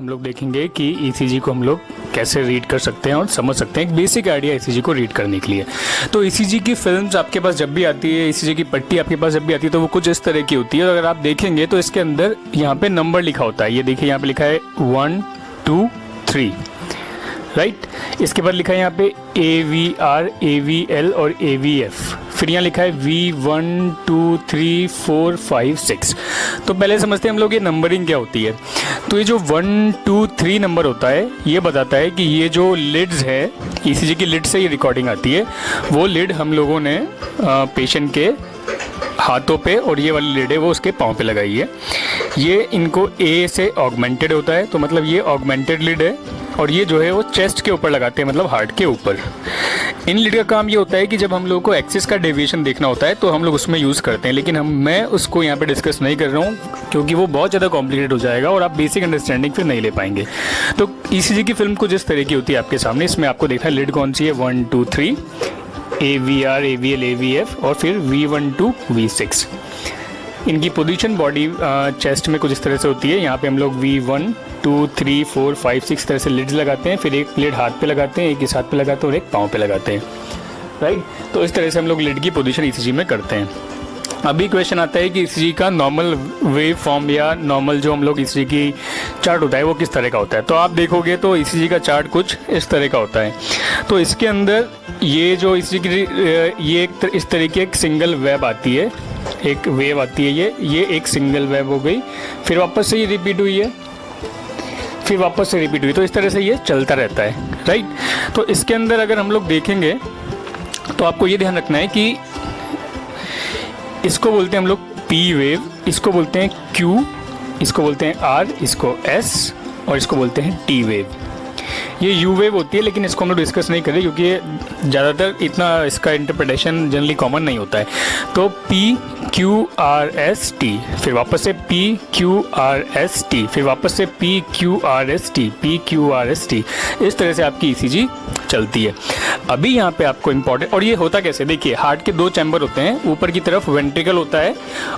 हम लोग देखेंगे कि ईसीजी को हम लोग कैसे रीड कर सकते हैं और समझ सकते हैं, एक बेसिक आइडिया ईसीजी को रीड करने के लिए। तो ईसीजी की फिल्म्स आपके पास जब भी आती है, ईसीजी की पट्टी आपके पास जब भी आती है, तो वो कुछ इस तरह की होती है। अगर आप देखेंगे तो इसके अंदर यहाँ पे नंबर लिखा होता है। ये देखिए यहाँ पे लिखा है 1 2 3, राइट। इसके बाद लिखा है यहाँ पे AVR, AVL और AVF। फिर यहाँ लिखा है V1 2 3 4 5 6। तो पहले समझते हैं हम लोग ये नंबरिंग क्या होती है। तो ये जो 1 2 3 नंबर होता है, ये बताता है कि ये जो लिड्स है, ईसीजी की लिड से ये रिकॉर्डिंग आती है, वो लिड हम लोगों ने पेशेंट के हाथों पे, और ये वाली लिड है वो उसके पाँव पे लगाई है। ये इनको A से ऑगमेंटेड होता है, तो मतलब ये ऑगमेंटेड लिड है, और ये जो है वो चेस्ट के ऊपर लगाते हैं, मतलब हार्ट के ऊपर। इन लिड का काम ये होता है कि जब हम लोग को एक्सिस का डेविएशन देखना होता है तो हम लोग उसमें यूज़ करते हैं, लेकिन मैं उसको यहाँ पे डिस्कस नहीं कर रहा हूँ क्योंकि वो बहुत ज़्यादा कॉम्प्लिकेटेड हो जाएगा और आप बेसिक अंडरस्टैंडिंग फिर नहीं ले पाएंगे। तो ईसीजी की फिल्म कुछ इस तरह की होती है आपके सामने। इसमें आपको देखना है लिड कौन सी है, 1 2 3, AVR, AVL, AVF और फिर V1 2 V6। इनकी पोजीशन बॉडी चेस्ट में कुछ इस तरह से होती है। यहाँ पे हम लोग V1 2 3 4 5 6 तरह से लिड्स लगाते हैं, फिर एक लिड हाथ पे लगाते हैं, एक इस हाथ पे लगाते हैं और एक पाँव पे लगाते हैं, राइट। तो इस तरह से हम लोग लिड की पोजीशन ईसीजी में करते हैं। अभी क्वेश्चन आता है कि ईसीजी का नॉर्मल वेव फॉर्म या नॉर्मल जो हम लोग ईसीजी की चार्ट होता है वो किस तरह का होता है। तो आप देखोगे तो ईसीजी का चार्ट कुछ इस तरह का होता है। तो इसके अंदर ये जो ईसीजी की ये इस तरह की एक सिंगल वेब आती है, एक वेव आती है, ये एक सिंगल वेब हो गई, फिर वापस से ये रिपीट हुई है, फिर वापस से रिपीट हुई। तो इस तरह से ये चलता रहता है, राइट। तो इसके अंदर अगर हम लोग देखेंगे तो आपको ये ध्यान रखना है कि इसको बोलते हैं हम लोग P वेव, इसको बोलते हैं Q, इसको बोलते हैं R, इसको S और इसको बोलते हैं T वेव। ये U वेव होती है, लेकिन इसको हम लोग डिस्कस नहीं करें क्योंकि ये ज़्यादातर इतना इसका इंटरप्रिटेशन जनरली कॉमन नहीं होता है। तो P Q R S T, फिर वापस से P Q R S T, फिर वापस से P Q R S T, P Q R S T। इस तरह से आपकी ईसीजी चलती है। अभी यहाँ पे आपको इम्पोर्टेंट, और ये होता कैसे, देखिए हार्ट के दो चैम्बर होते हैं, ऊपर की तरफ वेंट्रिकल होता है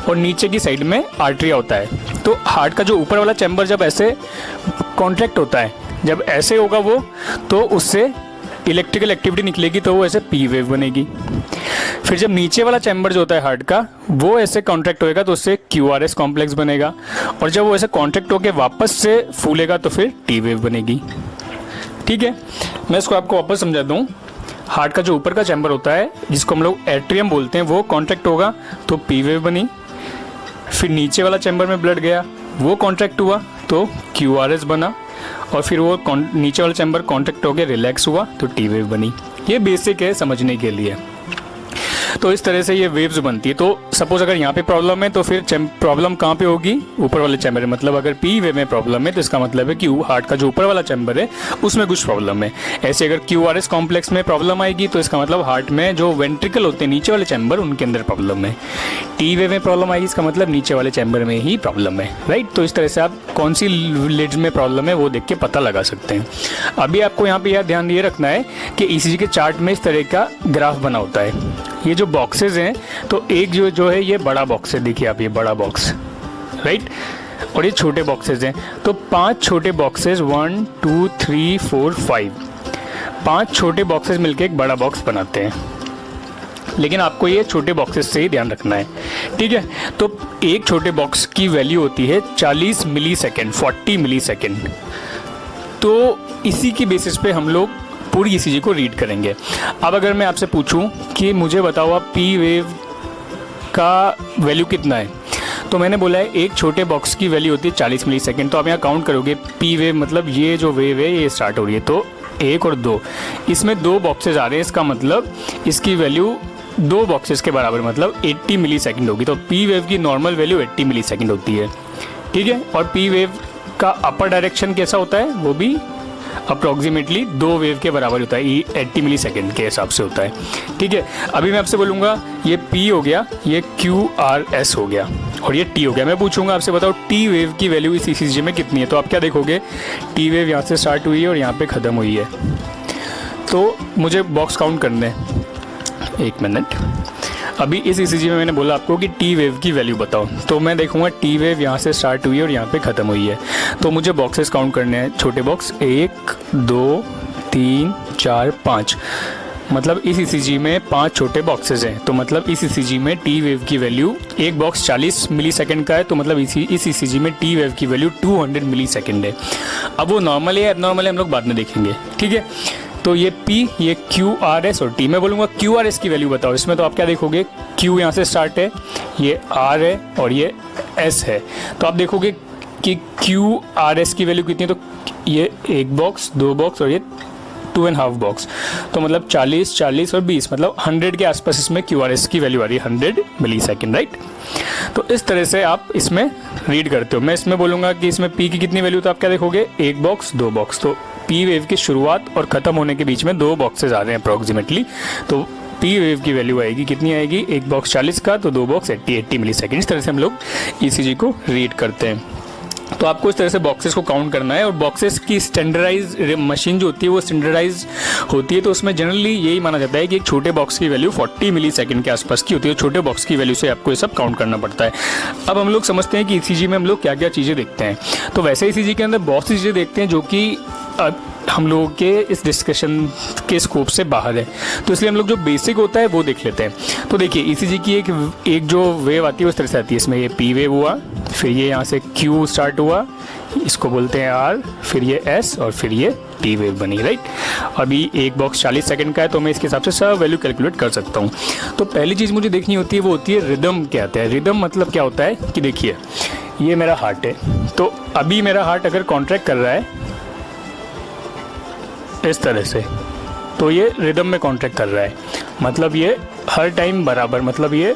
और नीचे की साइड में आर्टरिया होता है। तो हार्ट का जो ऊपर वाला चैम्बर जब ऐसे कॉन्ट्रैक्ट होता है, जब ऐसे होगा वो, तो उससे इलेक्ट्रिकल एक्टिविटी निकलेगी, तो वो ऐसे P वेव बनेगी। फिर जब नीचे वाला चैम्बर जो होता है हार्ट का, वो ऐसे कॉन्ट्रैक्ट होएगा तो उससे QRS कॉम्प्लेक्स बनेगा, और जब वो ऐसे कॉन्ट्रैक्ट होकर वापस से फूलेगा तो फिर T वेव बनेगी। ठीक है, मैं इसको आपको वापस समझा दूँ। हार्ट का जो ऊपर का चैम्बर होता है, जिसको हम लोग एट्रियम बोलते हैं, वो कॉन्ट्रैक्ट होगा तो P वेव बनी। फिर नीचे वाला चैम्बर में ब्लड गया, वो कॉन्ट्रैक्ट हुआ तो QRS बना, और फिर वो नीचे वाला चैम्बर कॉन्ट्रैक्ट हो गया, रिलैक्स हुआ तो T वेव बनी। ये बेसिक है समझने के लिए। तो इस तरह से ये वेव्स बनती है। तो सपोज अगर यहाँ पे प्रॉब्लम है तो फिर प्रॉब्लम कहाँ पे होगी, ऊपर वाले चैम्बर में। मतलब अगर P वेव में प्रॉब्लम है तो इसका मतलब है कि हार्ट का जो ऊपर वाला चैम्बर है उसमें कुछ प्रॉब्लम है। ऐसे अगर QRS कॉम्प्लेक्स में प्रॉब्लम आएगी तो इसका मतलब हार्ट में जो वेंट्रिकल होते हैं नीचे वाले चैम्बर, उनके अंदर प्रॉब्लम है। T वेव में प्रॉब्लम आएगी, इसका मतलब नीचे वाले चैम्बर में ही प्रॉब्लम है, राइट। तो इस तरह से आप कौन सी लिड्स में प्रॉब्लम है वो देख के पता लगा सकते हैं। अभी आपको यहाँ पे यह ध्यान ये रखना है कि ईसीजी के चार्ट में इस तरह का ग्राफ बना होता है। ये जो बॉक्सेस हैं, तो एक जो है ये बड़ा बॉक्स है, देखिए आप, ये बड़ा बॉक्स, राइट, और ये छोटे बॉक्सेस हैं। तो 5 छोटे बॉक्सेस, 1 2 3 4 5, 5 छोटे बॉक्सेस मिलके एक बड़ा बॉक्स बनाते हैं। लेकिन आपको ये छोटे बॉक्सेस से ही ध्यान रखना है, ठीक है। तो एक छोटे बॉक्स की वैल्यू होती है 40 मिली सेकेंड, 40 मिली सेकेंड। तो इसी की बेसिस पे हम लोग पूरी ईसीजी को रीड करेंगे। अब अगर मैं आपसे पूछूं कि मुझे बताओ आप P वेव का वैल्यू कितना है, तो मैंने बोला है एक छोटे बॉक्स की वैल्यू होती है 40 मिली सेकेंड। तो आप यहाँ काउंट करोगे P वेव, मतलब ये जो वेव है ये स्टार्ट हो रही है, तो 1 और 2, इसमें 2 बॉक्सेस आ रहे हैं, इसका मतलब इसकी वैल्यू 2 बॉक्सेस के बराबर, मतलब 80 मिली सेकेंड होगी। तो P वेव की नॉर्मल वैल्यू 80 मिली सेकेंड होती है, ठीक है। और P वेव का अपर डायरेक्शन कैसा होता है, वो भी अप्रॉक्सीमेटली 2 वेव के बराबर होता है, 80 मिली सेकेंड के हिसाब से होता है, ठीक है। अभी मैं आपसे बोलूँगा ये P हो गया, ये QRS हो गया और ये T हो गया। मैं पूछूंगा आपसे बताओ T वेव की वैल्यू इस ईसीजी में कितनी है। तो आप क्या देखोगे, T वेव यहाँ से स्टार्ट हुई है और यहाँ पे ख़त्म हुई है। तो मुझे बॉक्स काउंट करने, 1 मिनट। अभी इस ईसीजी में मैंने बोला आपको कि टी वेव की वैल्यू बताओ, तो मैं देखूंगा टी वेव यहाँ से स्टार्ट हुई है और यहाँ पे ख़त्म हुई है। तो मुझे बॉक्सेस काउंट करने हैं, छोटे बॉक्स 1 2 3 4 5, मतलब इस ईसीजी में 5 छोटे बॉक्सेस हैं। तो मतलब इस ईसीजी में टी वेव की वैल्यू, एक बॉक्स 40 मिलीसेकंड का है, तो मतलब इस ईसीजी में टी वेव की वैल्यू 200 मिलीसेकंड है। अब वो नॉर्मल है एबनॉर्मल है हम लोग बाद में देखेंगे, ठीक है। तो ये P, ये Q, R, S और T। मैं बोलूँगा Q, R, S की वैल्यू बताओ। इसमें तो आप क्या देखोगे, Q यहाँ से स्टार्ट है, ये R है और ये S है। तो आप देखोगे कि Q, R, S की वैल्यू कितनी है, तो ये 1 बॉक्स 2 बॉक्स और ये 2.5 बॉक्स, तो मतलब 40 40 और 20, मतलब 100 के आसपास इसमें QRS की वैल्यू आ रही है, 100 मिलीसेकंड, राइट। तो इस तरह से आप इसमें रीड करते हो। मैं इसमें बोलूँगा कि इसमें P की कितनी वैल्यू, तो आप क्या देखोगे, 1 बॉक्स 2 बॉक्स, तो P वेव की शुरुआत और ख़त्म होने के बीच में 2 बॉक्सेज आ रहे हैं अप्रॉक्सीमेटली। तो P वेव की वैल्यू आएगी कितनी आएगी, 1 बॉक्स 40 का, तो 2 बॉक्स 80 मिलीसेकंड। इस तरह से हम लोग ECG को रीड करते हैं। तो आपको इस तरह से बॉक्सेस को काउंट करना है, और बॉक्सेस की स्टैंडर्डाइज मशीन जो होती है वो स्टैंडर्डाइज होती है। तो उसमें जनरली यही माना जाता है कि एक छोटे बॉक्स की वैल्यू 40 मिलीसेकंड के आसपास की होती है। छोटे बॉक्स की वैल्यू से आपको ये सब काउंट करना पड़ता है। अब हम लोग समझते हैं कि ECG में हम लोग क्या क्या चीज़ें देखते हैं। तो वैसे ECG के अंदर बहुत सी चीज़ें देखते हैं जो कि हम लोगों के इस डिस्कशन के स्कोप से बाहर है, तो इसलिए हम लोग जो बेसिक होता है वो देख लेते हैं। तो देखिए ECG की एक जो वेव आती है उस तरह से आती है। इसमें ये P वेव हुआ, फिर ये यहाँ से Q स्टार्ट हुआ, इसको बोलते हैं R, फिर ये S और फिर ये T वेव बनी, राइट। अभी एक बॉक्स 40 सेकंड का है, तो मैं इसके हिसाब से सब वैल्यू कैलकुलेट कर सकता हूँ। तो पहली चीज़ मुझे देखनी होती है वो होती है रिदम क्या आता है। रिदम मतलब क्या होता है कि देखिए ये मेरा हार्ट है, तो अभी मेरा हार्ट अगर कॉन्ट्रैक्ट कर रहा है इस तरह से, तो ये रिदम में कॉन्ट्रैक्ट कर रहा है, मतलब ये हर टाइम बराबर, मतलब ये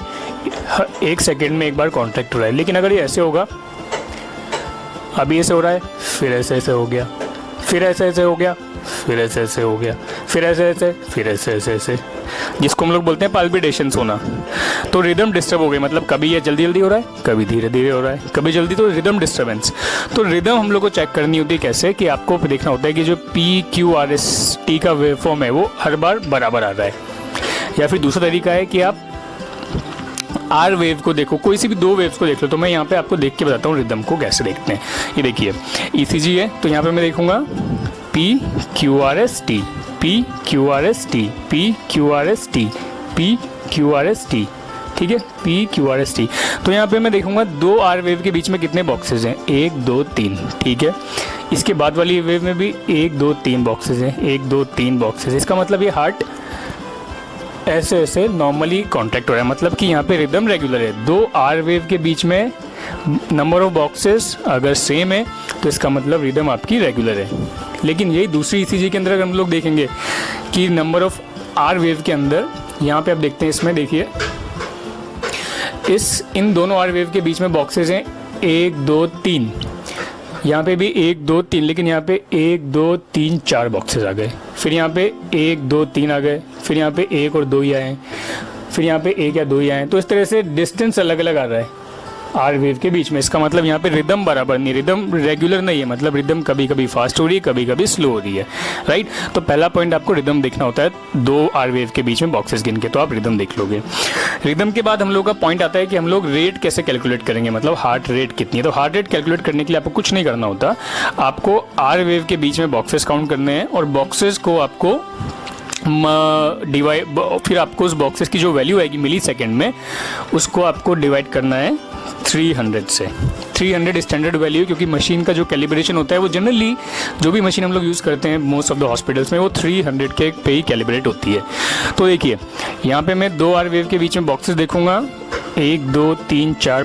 1 सेकेंड में एक बार कॉन्ट्रैक्ट हो रहा है। लेकिन अगर ये ऐसे होगा, अभी ऐसे हो रहा है, फिर ऐसे ऐसे हो गया, फिर ऐसे ऐसे हो गया, फिर ऐसे ऐसे हो गया, फिर ऐसे ऐसे, फिर ऐसे ऐसे ऐसे, जिसको हम लोग बोलते हैं पाल्पिटेशंस होना। तो रिदम डिस्टर्ब हो गई, मतलब कभी ये जल्दी जल्दी हो रहा है, कभी धीरे धीरे हो रहा है, कभी जल्दी, तो रिदम डिस्टर्बेंस। तो रिदम हम लोग को चेक करनी होती है कैसे, कि आपको देखना होता है कि जो P, Q, R, S, T का वेव फॉर्म है वो हर बार बराबर आ रहा है। या फिर दूसरा तरीका है कि आप R वेव को देखो, कोई सी भी 2 वेव्स को देख लो। तो मैं यहाँ पे आपको देख के बताता हूँ रिदम को कैसे देखते हैं। ये देखिए ECG है, तो यहाँ पे मैं देखूँगा P, Q, R, S, T, P, Q, R, S, T, P, Q, R, S, T, P, Q, R, S, T, ठीक है, P, Q, R, S, T। तो यहाँ पे मैं देखूँगा 2 R वेव के बीच में कितने बॉक्सेज हैं, 1 2 3, ठीक है। इसके बाद वाली वेव में भी 1 2 3 बॉक्सेज हैं, 1 2 3 बॉक्सेज। इसका मतलब ये हार्ट ऐसे ऐसे नॉर्मली कॉन्ट्रैक्ट हो रहा है, मतलब कि यहाँ पे रिदम रेगुलर है। 2 R वेव के बीच में नंबर ऑफ बॉक्सेस अगर सेम है तो इसका मतलब रिदम आपकी रेगुलर है। लेकिन यही दूसरी ECG के अंदर अगर हम लोग देखेंगे कि नंबर ऑफ R वेव के अंदर, यहाँ पे आप देखते हैं, इसमें देखिए इन दोनों R वेव के बीच में बॉक्सेस हैं 1 2 3, यहाँ पे भी 1 2 3, लेकिन यहाँ पे 1 2 3 4 बॉक्सेस आ गए, फिर यहाँ पे 1 2 3 आ गए, फिर यहाँ पे 1 और 2 ही आए, फिर यहाँ पे 1 या 2 ही आए। तो इस तरह से डिस्टेंस अलग अलग आ रहा है R वेव के बीच में। इसका मतलब यहाँ पे रिदम बराबर नहीं, रिदम रेगुलर नहीं है, मतलब रिदम कभी कभी फास्ट हो रही है, कभी कभी स्लो हो रही है, राइट। तो पहला पॉइंट आपको रिदम देखना होता है, 2 R वेव के बीच में बॉक्सेस गिन के, तो आप रिदम देख लोगे। रिदम के बाद हम लोग का पॉइंट आता है कि हम लोग रेट कैसे कैलकुलेट करेंगे, मतलब हार्ट रेट कितनी है। तो हार्ट रेट कैलकुलेट करने के लिए आपको कुछ नहीं करना होता, आपको R वेव के बीच में बॉक्सेस काउंट करने हैं, और बॉक्सेस को आपको डिवाइड, फिर आपको उस बॉक्सेस की जो वैल्यू आएगी मिली सेकेंड में, उसको आपको डिवाइड करना है 300 से। 300 स्टैंडर्ड वैल्यू, क्योंकि मशीन का जो कैलिब्रेशन होता है वो जनरली जो भी मशीन हम लोग यूज़ करते हैं मोस्ट ऑफ द हॉस्पिटल्स में वो 300 के पे ही कैलिब्रेट होती है। तो देखिए यहाँ पे मैं 2 R वेव के बीच में बॉक्सेस देखूंगा, 1 2 3 4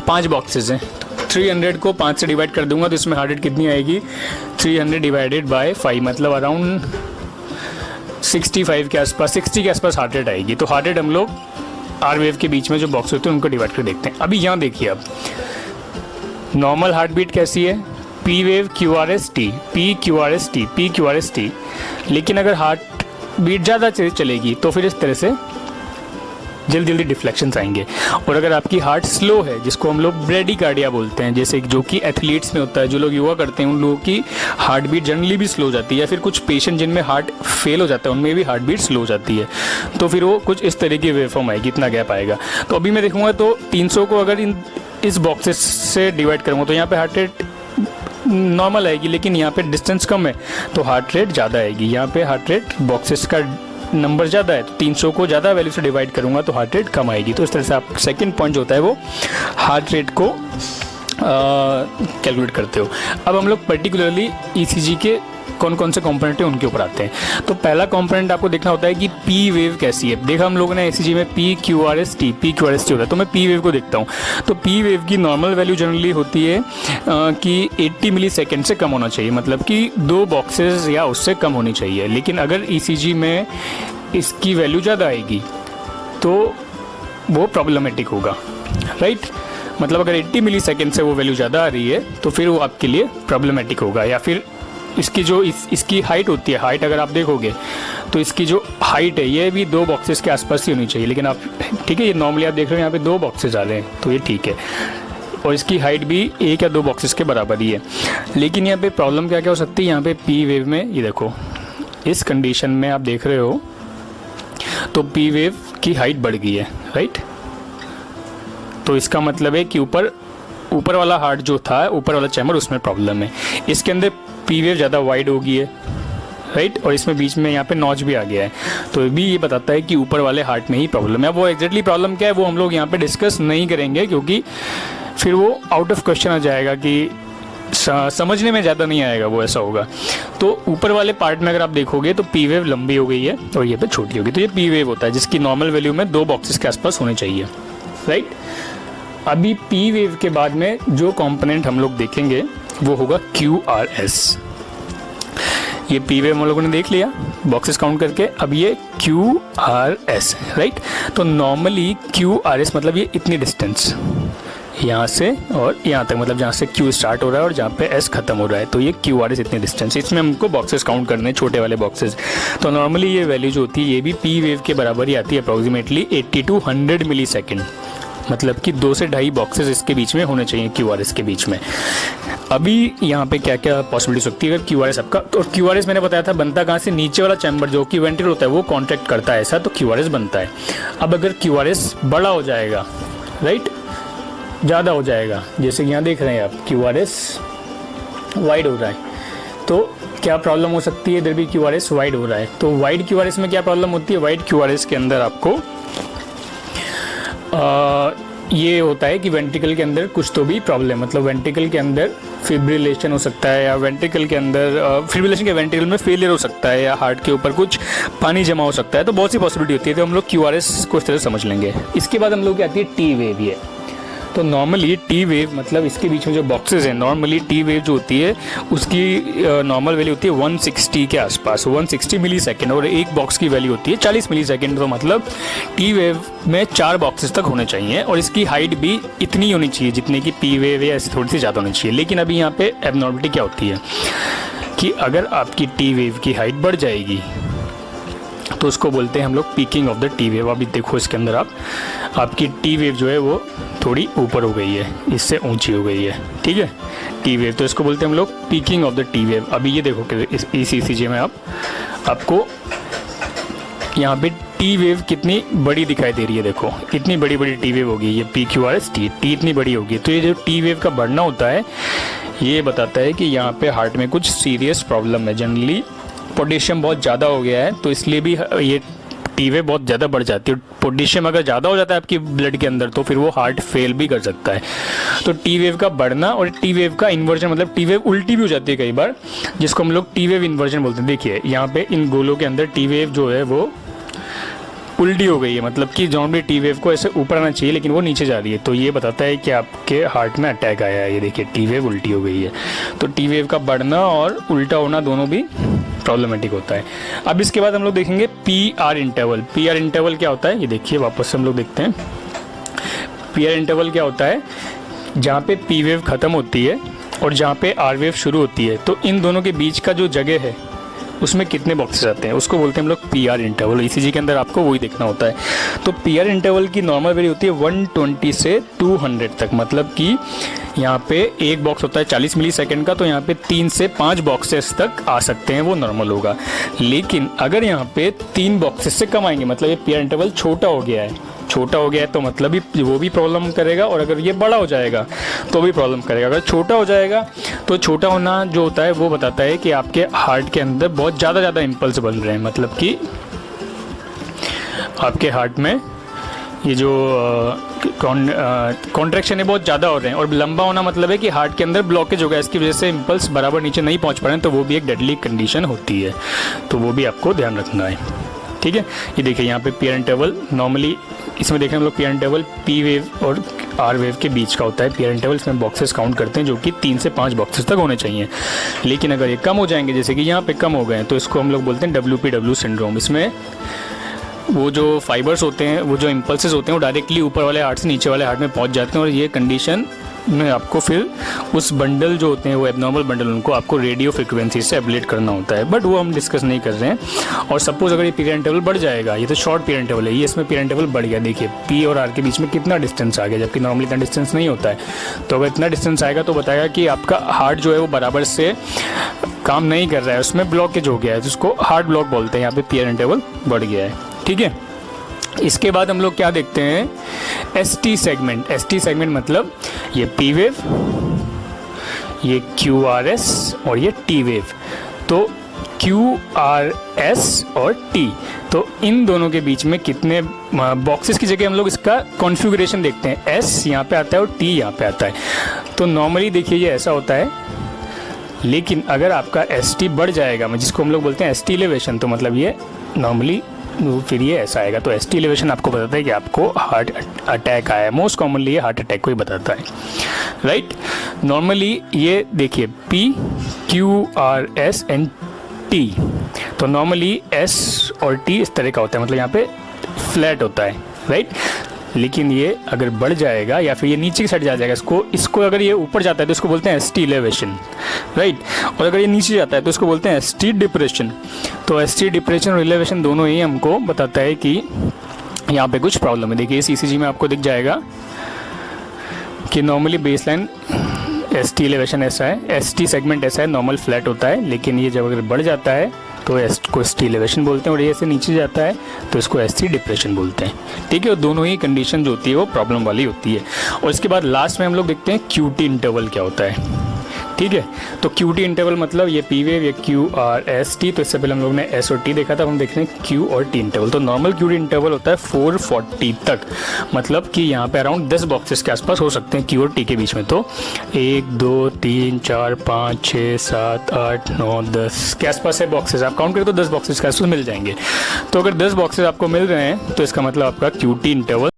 5 बॉक्सेस हैं। 300 को 5 से डिवाइड कर दूंगा तो इसमें हार्ट रेट कितनी आएगी, 300 डिवाइडेड बाय 5, मतलब अराउंड 65 के आसपास, 60 के आसपास हार्ट रेट आएगी। तो हार्ट रेट हम लोग R वेव के बीच में जो बॉक्स होते हैं उनको डिवाइड कर देखते हैं। अभी यहाँ देखिए, अब नॉर्मल हार्ट बीट कैसी है, P wave Q R S T, P Q R S T, P Q R S T। लेकिन अगर हार्ट बीट ज़्यादा चलेगी तो फिर इस तरह से जल्दी जल्दी डिफ्लेक्शंस आएंगे। और अगर आपकी हार्ट स्लो है, जिसको हम लोग ब्रेडिकार्डिया बोलते हैं, जैसे जो कि एथलीट्स में होता है, जो लोग योगा करते हैं उन लोगों की हार्ट बीट जनरली भी स्लो हो जाती है, या फिर कुछ पेशेंट जिनमें हार्ट फेल हो जाता है उनमें भी हार्ट बीट स्लो हो जाती है, तो फिर वो कुछ इस तरह की वेवफॉर्म आएगी, इतना गैप आएगा। तो अभी मैं देखूँगा तो 300 को अगर इस बॉक्सेस से डिवाइड करूँगा तो यहाँ पे हार्ट रेट नॉर्मल आएगी, लेकिन यहाँ पे डिस्टेंस कम है तो हार्ट रेट ज़्यादा आएगी। यहाँ पे हार्ट रेट बॉक्सेस का नंबर ज़्यादा है तो 300 को ज़्यादा वैल्यू से डिवाइड करूँगा तो हार्ट रेट कम आएगी। तो इस तरह से आप सेकंड पॉइंट जो होता है वो हार्ट रेट को कैलकुलेट करते हो। अब हम लोग पर्टिकुलरली ईसीजी के कौन कौन से कंपोनेंट हैं उनके ऊपर आते हैं। तो पहला कंपोनेंट आपको देखना होता है कि पी वेव कैसी है। देखा हम लोगों ने ईसीजी में P Q R S T होता है, तो मैं पी वेव को देखता हूँ। तो पी वेव की नॉर्मल वैल्यू जनरली होती है कि 80 मिली सेकेंड से कम होना चाहिए, मतलब कि 2 बॉक्सेस या उससे कम होनी चाहिए। लेकिन अगर ईसीजी में इसकी वैल्यू ज़्यादा आएगी तो वो प्रॉब्लमेटिक होगा, राइट। मतलब अगर 80 मिली सेकेंड से वो वैल्यू ज़्यादा आ रही है तो फिर वो आपके लिए प्रॉब्लमेटिक होगा। या फिर इसकी जो इसकी हाइट होती है, हाइट अगर आप देखोगे तो इसकी जो हाइट है ये भी 2 बॉक्सेस के आसपास ही होनी चाहिए। लेकिन आप ठीक है, ये नॉर्मली आप देख रहे हो यहाँ पे 2 बॉक्सेस आ रहे हैं तो ये ठीक है, और इसकी हाइट भी 1 या 2 बॉक्सेस के बराबर ही है। लेकिन यहाँ पे प्रॉब्लम क्या क्या हो सकती है, यहाँ पे पी वेव में ये देखो, इस कंडीशन में आप देख रहे हो तो पी वेव की हाइट बढ़ गई है, राइट। तो इसका मतलब है कि ऊपर वाला हार्ट जो था, ऊपर वाला चैम्बर, उसमें प्रॉब्लम है। इसके अंदर पी वेव ज़्यादा वाइड हो गई है, राइट, और इसमें बीच में यहाँ पे नॉच भी आ गया है, तो भी ये बताता है कि ऊपर वाले हार्ट में ही प्रॉब्लम है। अब वो एग्जैक्टली प्रॉब्लम क्या है वो हम लोग यहाँ पे डिस्कस नहीं करेंगे, क्योंकि फिर वो आउट ऑफ क्वेश्चन आ जाएगा कि समझने में ज़्यादा नहीं आएगा, वो ऐसा होगा। तो ऊपर वाले पार्ट में अगर आप देखोगे तो पी वेव लंबी हो गई है और ये पे छोटी होगी, तो ये पी वेव होता है जिसकी नॉर्मल वैल्यू में 2 बॉक्सेस के आसपास होने चाहिए, राइट। अभी पी वेव के बाद में जो कंपोनेंट हम लोग देखेंगे वो होगा क्यू आर एस। ये पी वेव हम लोगों ने देख लिया बॉक्सेस काउंट करके, अब ये क्यू आर एस, राइट। तो नॉर्मली क्यू आर एस मतलब ये इतनी डिस्टेंस यहाँ से और यहाँ तक, मतलब जहाँ से क्यू स्टार्ट हो रहा है और जहाँ पे एस खत्म हो रहा है, तो ये क्यू आर एस इतनी डिस्टेंस, इसमें हमको बॉक्सेस काउंट करने हैं, छोटे वाले बॉक्सेस। तो नॉर्मली ये वैल्यू जो होती है ये भी पी वेव के बराबर ही आती है, अप्रॉक्सीमेटली 80 to 100 मिली सेकेंड, मतलब कि 2 से 2.5 बॉक्सेस इसके बीच में होने चाहिए क्यू आर एस के बीच में। अभी यहाँ पे क्या क्या पॉसिबिलिटी सकती है अगर क्यू आर एस आपका, तो क्यू आर एस मैंने बताया था बनता कहाँ से, नीचे वाला चैम्बर जो कि वेंट्रिकल होता है वो कॉन्ट्रैक्ट करता है ऐसा, तो क्यू आर एस बनता है। अब अगर क्यू आर एस बड़ा हो जाएगा, राइट, ज़्यादा हो जाएगा, जैसे यहाँ देख रहे हैं आप क्यू आर एस वाइड हो रहा है, तो क्या प्रॉब्लम हो सकती है, इधर भी क्यू आर एस वाइड हो रहा है। तो वाइड क्यू आर एस में क्या प्रॉब्लम होती है, वाइड क्यू आर एस के अंदर आपको ये होता है कि वेंट्रिकल के अंदर कुछ तो भी प्रॉब्लम, मतलब वेंट्रिकल के अंदर फिब्रिलेशन हो सकता है, या वेंट्रिकल के अंदर फिब्रिलेशन के वेंट्रिकल में फेलियर हो सकता है, या हार्ट के ऊपर कुछ पानी जमा हो सकता है। तो बहुत सी पॉसिबिलिटी होती है, तो हम लोग क्यू आर एस को इस तरह समझ लेंगे। इसके बाद हम लोग की आती है टी वेव। ये तो नॉर्मली टी वेव मतलब इसके बीच में जो बॉक्सेस हैं, नॉर्मली टी वेव जो होती है उसकी नॉर्मल वैल्यू होती है 160 के आसपास, 160 मिली सेकेंड, और एक बॉक्स की वैल्यू होती है 40 मिली सेकेंड। तो मतलब टी वेव में 4 बॉक्सेस तक होने चाहिए, और इसकी हाइट भी इतनी होनी चाहिए जितने की पी वेव है, ऐसी थोड़ी सी ज़्यादा होनी चाहिए। लेकिन अभी यहाँ पे एबनॉर्मलिटी क्या होती है कि अगर आपकी टी वेव की हाइट बढ़ जाएगी तो उसको बोलते हैं हम लोग peeking of the T wave. अभी देखो इसके अंदर आपकी टी वेव जो है वो थोड़ी ऊपर हो गई है, इससे ऊंची हो गई है, ठीक है, टी वेव, तो इसको बोलते हैं हम लोग peeking of the T wave. अभी ये देखो कि इस ईसीजी में आपको यहाँ पे टी वेव कितनी बड़ी दिखाई दे रही है, देखो इतनी बड़ी बड़ी टी वेव होगी, ये P Q R S T इतनी बड़ी होगी। तो ये जो टी वेव का बढ़ना होता है ये बताता है कि यहाँ पे हार्ट में कुछ सीरियस प्रॉब्लम है। जनरली पोटेशियम बहुत ज़्यादा हो गया है, तो इसलिए भी ये टी वेव बहुत ज़्यादा बढ़ जाती है। पोटेशियम अगर ज़्यादा हो जाता है आपकी ब्लड के अंदर तो फिर वो हार्ट फेल भी कर सकता है। तो टी वेव का बढ़ना और टी वेव का इन्वर्जन, मतलब टी वेव उल्टी भी हो जाती है कई बार, जिसको हम लोग टी वेव इन्वर्जन बोलते हैं। देखिए यहाँ पे इन गोलों के अंदर टी वेव जो है वो उल्टी हो गई है, मतलब कि नॉर्मली टी वेव को ऐसे ऊपर आना चाहिए लेकिन वो नीचे जा रही है, तो ये बताता है कि आपके हार्ट में अटैक आया है। ये देखिए टी वेव उल्टी हो गई है। तो टी वेव का बढ़ना और उल्टा होना दोनों भी प्रॉब्लमेटिक होता है। अब इसके बाद हम लोग देखेंगे P R interval. P R interval क्या होता है ये देखिए, वापस से हम लोग देखते हैं। पी आर इंटरवल क्या होता है, जहाँ पे पी वेव ख़त्म होती है और जहाँ पे आर वेव शुरू होती है, तो इन दोनों के बीच का जो जगह है उसमें कितने बॉक्सेस आते हैं, उसको बोलते हैं हम लोग पी आर इंटरवल। ईसीजी के अंदर आपको वही देखना होता है। तो पी आर इंटरवल की नॉर्मल वैल्यू होती है 120 से 200 तक, मतलब कि यहाँ पे एक बॉक्स होता है 40 मिली सेकेंड का, तो यहाँ पे 3 से 5 बॉक्सेस तक आ सकते हैं, वो नॉर्मल होगा। लेकिन अगर यहाँ पे 3 बॉक्सेस से कम आएंगे, मतलब ये पी आर इंटरवल छोटा हो गया है, छोटा हो गया है तो मतलब वो भी प्रॉब्लम करेगा, और अगर ये बड़ा हो जाएगा तो भी प्रॉब्लम करेगा। अगर छोटा हो जाएगा तो छोटा होना जो होता है वो बताता है कि आपके हार्ट के अंदर बहुत ज़्यादा इम्पल्स बन रहे हैं, मतलब कि आपके हार्ट में ये जो कॉन्ट्रैक्शन है बहुत ज़्यादा हो रहे हैं। और लंबा होना मतलब है कि हार्ट के अंदर ब्लॉकेज हो गया, इसकी वजह से इम्पल्स बराबर नीचे नहीं पहुंच पा रहे हैं, तो वो भी एक डेडली कंडीशन होती है, तो वो भी आपको ध्यान रखना है। ठीक है, ये देखिए यहाँ पे पी आर इंटरवल नॉर्मली इसमें देखें हम लोग P R interval P wave और आर वेव के बीच का होता है। पी आर इंटरवल इसमें बॉक्सेस काउंट करते हैं जो कि 3 से 5 बॉक्सेस तक होने चाहिए। लेकिन अगर ये कम हो जाएंगे, जैसे कि यहाँ पे कम हो गए हैं, तो इसको हम लोग बोलते हैं WPW सिंड्रोम। इसमें वो जो फाइबर्स होते हैं, वो जो इम्पल्सेस होते हैं, वो डायरेक्टली ऊपर वाले हार्ट से नीचे वाले हार्ट में पहुँच जाते हैं, और ये कंडीशन में आपको फिर उस बंडल जो होते हैं वो एबनॉर्मल बंडल, उनको आपको रेडियो फ्रिक्वेंसी से एब्लेट करना होता है, बट वो हम डिस्कस नहीं कर रहे हैं। और सपोज अगर ये पी आर इंटरवल बढ़ जाएगा, ये तो शॉर्ट पी आर इंटरवल है, ये इसमें पी आर इंटरवल बढ़ गया, देखिए पी और आर के बीच में कितना डिस्टेंस आ गया, जबकि नॉर्मली इतना डिस्टेंस नहीं होता है। तो अगर इतना डिस्टेंस आएगा तो बताएगा कि आपका हार्ट जो है वो बराबर से काम नहीं कर रहा है, उसमें ब्लॉकेज हो गया है, जिसको हार्ट ब्लॉक बोलते हैं। यहाँ पे पी आर इंटरवल बढ़ गया है। ठीक है, इसके बाद हम लोग क्या देखते हैं, ST सेगमेंट। ST सेगमेंट मतलब ये P वेव, ये QRS और ये T वेव। तो QRS और T, तो इन दोनों के बीच में कितने बॉक्सेस की जगह हम लोग इसका कॉन्फ़िगरेशन देखते हैं। S यहाँ पे आता है और T यहाँ पे आता है। तो नॉर्मली देखिए ये ऐसा होता है, लेकिन अगर आपका ST बढ़ जाएगा, जिसको हम लोग बोलते हैं ST एलिवेशन, तो मतलब ये नॉर्मली फिर ये ऐसा आएगा। तो ST एलिवेशन आपको बताता है कि आपको हार्ट अटैक आया है। मोस्ट कॉमनली ये हार्ट अटैक को ही बताता है, राइट। नॉर्मली ये देखिए P Q R S and T, तो नॉर्मली S और T इस तरह का होता है, मतलब यहाँ पे फ्लैट होता है, राइट। लेकिन ये अगर बढ़ जाएगा या फिर ये नीचे की साइड जा जाएगा, इसको अगर ये ऊपर जाता है तो इसको बोलते हैं ST एलिवेशन, राइट। और अगर ये नीचे जाता है तो इसको बोलते हैं ST डिप्रेशन। तो ST डिप्रेशन और एलिवेशन दोनों ही हमको बताता है कि यहाँ पे कुछ प्रॉब्लम है। देखिए इस ECG में आपको दिख जाएगा कि नॉर्मली बेसलाइन ST एलिवेशन ऐसा है, ST सेगमेंट ऐसा है, नॉर्मल फ्लैट होता है। लेकिन ये जब अगर बढ़ जाता है तो को ST एलिवेशन बोलते हैं, और ये से नीचे जाता है तो इसको ST डिप्रेशन बोलते हैं। ठीक है, और दोनों ही कंडीशन जो होती है वो प्रॉब्लम वाली होती है। और इसके बाद लास्ट में हम लोग देखते हैं QT इंटरवल क्या होता है। ठीक है, तो QT इंटरवल मतलब ये P वेव, ये QRST। तो इससे पहले हम लोग ने S और T देखा था, हम देख रहे हैं Q और T इंटरवल। तो नॉर्मल QT इंटरवल होता है 440 तक, मतलब कि यहाँ पे अराउंड 10 बॉक्सेस के आसपास हो सकते हैं Q और T के बीच में। तो 1 2 3 4 5 6 7 8 9 10 के आसपास है बॉक्सेस, आप काउंट करें तो 10 बॉक्सेस के आसपास मिल जाएंगे। तो अगर 10 बॉक्सेस आपको मिल रहे हैं तो इसका मतलब आपका QT इंटरवल